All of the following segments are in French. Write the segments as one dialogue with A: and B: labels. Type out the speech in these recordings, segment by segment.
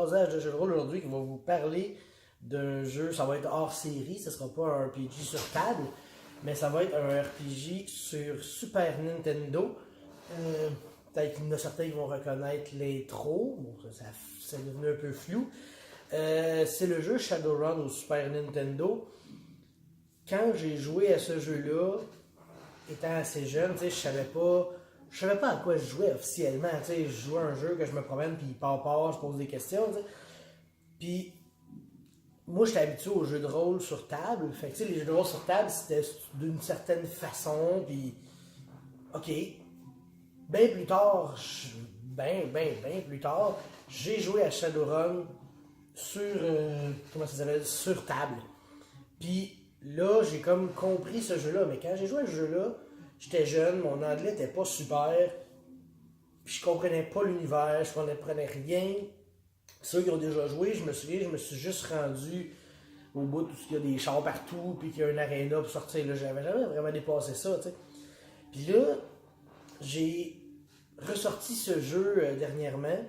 A: jasage de jeu de rôle aujourd'hui qui va vous parler d'un jeu, ça va être hors série, ce sera pas un RPG sur table, mais ça va être un RPG sur Super Nintendo. Peut-être qu'il y en a certains qui vont reconnaître l'intro, bon, c'est devenu un peu flou. C'est le jeu Shadowrun au Super Nintendo. Quand j'ai joué à ce jeu-là, étant assez jeune, je savais pas à quoi je jouais officiellement. Je jouais à un jeu que je me promène, puis part, je pose des questions. T'sais. Puis, moi, j'étais habitué aux jeux de rôle sur table. Fait que, les jeux de rôle sur table, c'était d'une certaine façon. Puis, OK. Bien plus tard, bien plus tard, j'ai joué à Shadowrun sur, comment ça s'appelle, sur table. Puis, là, j'ai comme compris ce jeu-là. Mais quand j'ai joué à ce jeu-là, j'étais jeune, mon anglais était pas super, puis je comprenais pas l'univers, je comprenais rien. Ceux qui ont déjà joué, je me souviens, je me suis juste rendu au bout où il y a des chars partout, puis qu'il y a une aréna pour sortir. Là, j'avais jamais vraiment dépassé ça, tu sais. Puis là, j'ai ressorti ce jeu dernièrement,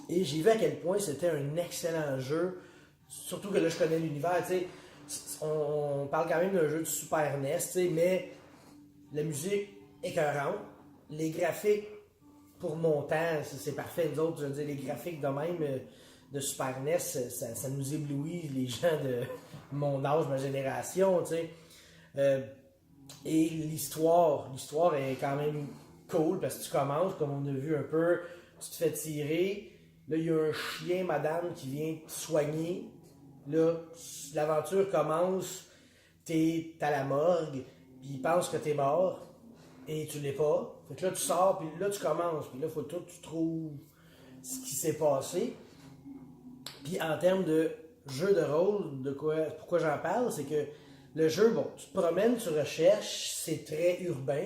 A: et j'ai vu à quel point c'était un excellent jeu. Surtout que là, je connais l'univers, tu sais. On parle quand même d'un jeu de Super NES, tu sais, mais la musique écœurante, les graphiques pour mon temps, c'est parfait. Nous autres, je veux dire, les graphiques de même de Super NES, ça nous éblouit, les gens de mon âge, ma génération, tu sais. Et l'histoire est quand même cool parce que tu commences, comme on a vu un peu, tu te fais tirer. Là, il y a un chien, madame, qui vient te soigner. Là, l'aventure commence, t'es à la morgue, puis il pense que t'es mort, et tu l'es pas. Fait que là, tu sors, puis là, tu commences, puis là, il faut que tu trouves ce qui s'est passé. Puis en termes de jeu de rôle, pourquoi j'en parle, c'est que le jeu, bon, tu te promènes, tu recherches, c'est très urbain,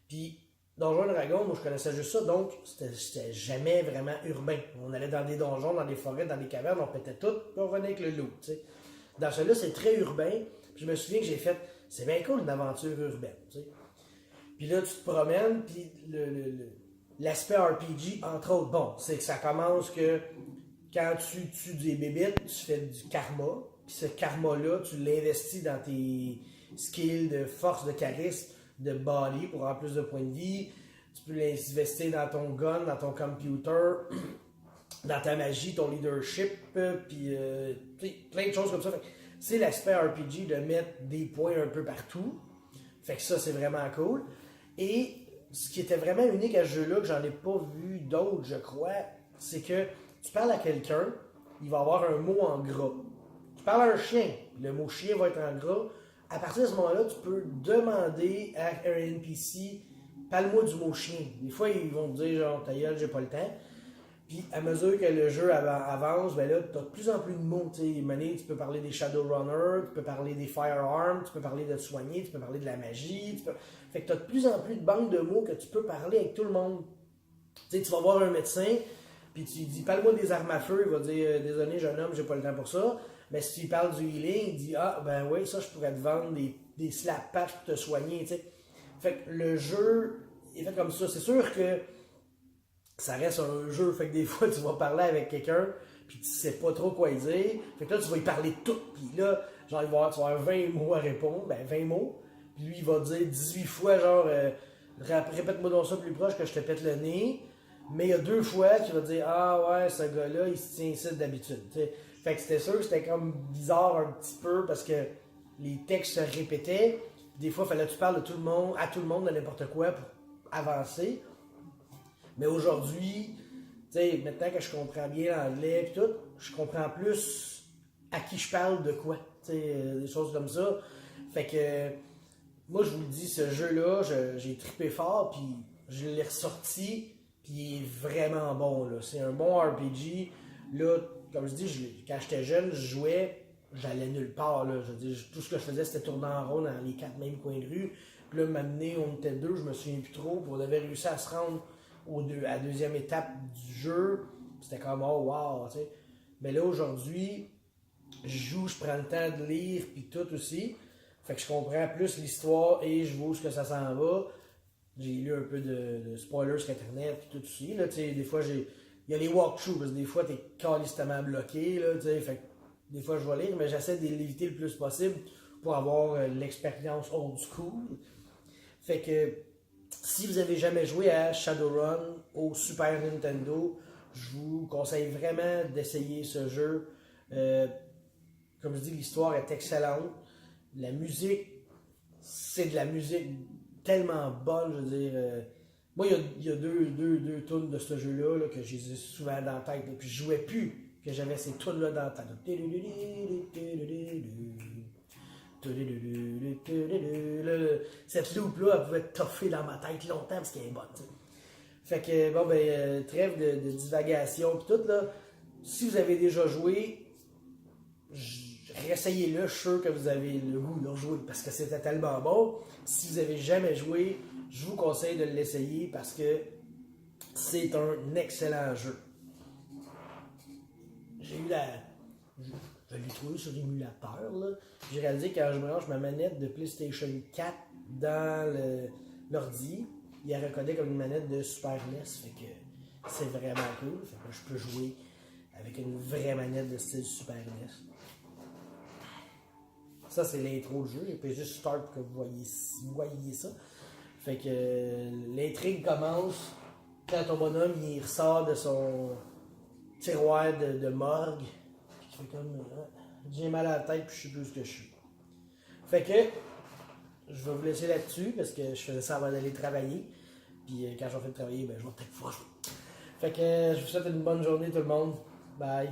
A: puis Donjons et Dragons, moi je connaissais juste ça, donc c'était jamais vraiment urbain. On allait dans des donjons, dans des forêts, dans des cavernes, on pétait tout, puis on revenait avec le loup, tu sais. Dans celui-là, c'est très urbain, puis je me souviens que j'ai fait, c'est bien cool une aventure urbaine, tu sais. Puis là, tu te promènes, puis l'aspect RPG, entre autres, bon, c'est que ça commence que quand tu tues des bébites, tu fais du karma, puis ce karma-là, tu l'investis dans tes skills de force, de charisme, de body pour avoir plus de points de vie. Tu peux l'investir dans ton gun, dans ton computer, dans ta magie, ton leadership, puis plein de choses comme ça. C'est l'aspect RPG de mettre des points un peu partout. Fait que ça, c'est vraiment cool. Et ce qui était vraiment unique à ce jeu-là, que j'en ai pas vu d'autres, je crois, c'est que tu parles à quelqu'un, il va avoir un mot en gras. Tu parles à un chien, le mot chien va être en gras. À partir de ce moment-là, tu peux demander à un NPC, parle-moi du mot chien. Des fois, ils vont te dire, genre, ta gueule, j'ai pas le temps. Puis, à mesure que le jeu avance, ben là, tu as de plus en plus de mots. Tu peux parler des Shadowrunners, tu peux parler des Firearms, tu peux parler de te soigner, tu peux parler de la magie. Fait que tu as de plus en plus de banques de mots que tu peux parler avec tout le monde. Tu vas voir un médecin, puis tu lui dis, parle-moi des armes à feu. Il va dire, désolé, jeune homme, j'ai pas le temps pour ça. Mais si tu lui parles du healing, il dit, ah, ben oui, ça, je pourrais te vendre des slap patch pour te soigner. T'sais. Fait que le jeu est fait comme ça. C'est sûr que ça reste un jeu. Fait que des fois, tu vas parler avec quelqu'un, puis tu sais pas trop quoi dire. Fait que là, tu vas lui parler tout. Puis là, genre, tu vas avoir 20 mots à répondre. Ben, 20 mots. Puis lui, il va dire 18 fois, genre, répète-moi donc ça plus proche que je te pète le nez. Mais il y a 2 fois qu'il va dire, ah ouais, ce gars-là, il se tient ici d'habitude. T'sais. Fait que c'était sûr que c'était comme bizarre un petit peu parce que les textes se répétaient. Des fois, il fallait que tu parles de tout le monde, à tout le monde de n'importe quoi pour avancer. Mais aujourd'hui, maintenant que je comprends bien l'anglais et tout, je comprends plus à qui je parle de quoi. Des choses comme ça. Fait que moi, je vous le dis, ce jeu-là, j'ai trippé fort, puis je l'ai ressorti, puis il est vraiment bon. Là. C'est un bon RPG. Là, comme je dis, quand j'étais jeune, je jouais, j'allais nulle part. Là. Je dis, tout ce que je faisais, c'était tourner en rond dans les 4 mêmes coins de rue. Puis là, m'amener, on était 2, je me souviens plus trop. Puis on avait réussi à se rendre à la deuxième étape du jeu. C'était comme, oh wow, tu sais. Mais là, aujourd'hui, je joue, je prends le temps de lire, puis tout aussi. Fait que je comprends plus l'histoire et je vois où que ça s'en va. J'ai lu un peu de spoilers sur Internet, puis tout aussi. Là, des fois, il il y a les walkthroughs, parce que des fois, t'es carrément bloqué, là, tu sais, fait que des fois, je vais lire, mais j'essaie de l'éviter le plus possible pour avoir l'expérience old school. Fait que, si vous avez jamais joué à Shadowrun au Super Nintendo, je vous conseille vraiment d'essayer ce jeu. Comme je dis, l'histoire est excellente. La musique, c'est de la musique tellement bonne, je veux dire. Moi, il y a deux tunes de ce jeu-là là, que j'ai souvent dans la tête. Là, puis je jouais plus que j'avais ces tunes-là dans la tête. Cette loupe-là, elle pouvait toffer dans ma tête longtemps parce qu'elle est bonne. T'sais. Fait que, bon, ben, trêve de divagation pis tout, là. Si vous avez déjà joué, réessayez-le, je suis sûr que vous avez le goût de le jouer parce que c'était tellement bon. Si vous n'avez jamais joué, je vous conseille de l'essayer parce que c'est un excellent jeu. J'ai eu la. Je l'ai trouvé sur l'émulateur, là. J'ai réalisé que quand je branche ma manette de PlayStation 4 dans l'ordi, il la reconnaît comme une manette de Super NES. Fait que c'est vraiment cool. Fait que je peux jouer avec une vraie manette de style Super NES. Ça, c'est l'intro du jeu. Il peut juste start pour que vous voyez ça. Fait que l'intrigue commence quand ton bonhomme il ressort de son tiroir de morgue. Puis il fait comme j'ai mal à la tête puis je sais plus ce que je suis. Fait que je vais vous laisser là-dessus parce que je faisais ça avant d'aller travailler. Puis quand je vais faire travailler, ben, je vais peut-être pouvoir jouer. Fait que je vous souhaite une bonne journée tout le monde. Bye.